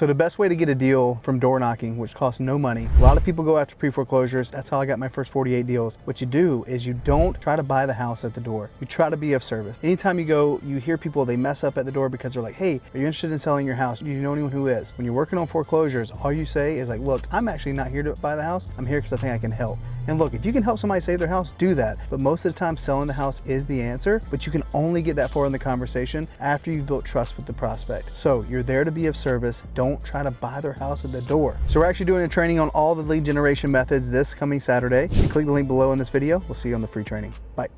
So the best way to get a deal from door knocking, which costs no money, a lot of people go after pre-foreclosures. That's how I got my first 48 deals. What you do is you don't try to buy the house at the door. You try to be of service. Anytime you go, you hear people, they mess up at the door because they're like, hey, are you interested in selling your house? Do you know anyone who is? When you're working on foreclosures, all you say is like, look, I'm actually not here to buy the house. I'm here because I think I can help. And look, if you can help somebody save their house, do that. But most of the time, selling the house is the answer, but you can only get that far in the conversation after you've built trust with the prospect. So you're there to be of service. Don't try to buy their house at the door. So we're actually doing a training on all the lead generation methods this coming Saturday. You click the link below in this video. We'll see you on the free training. Bye.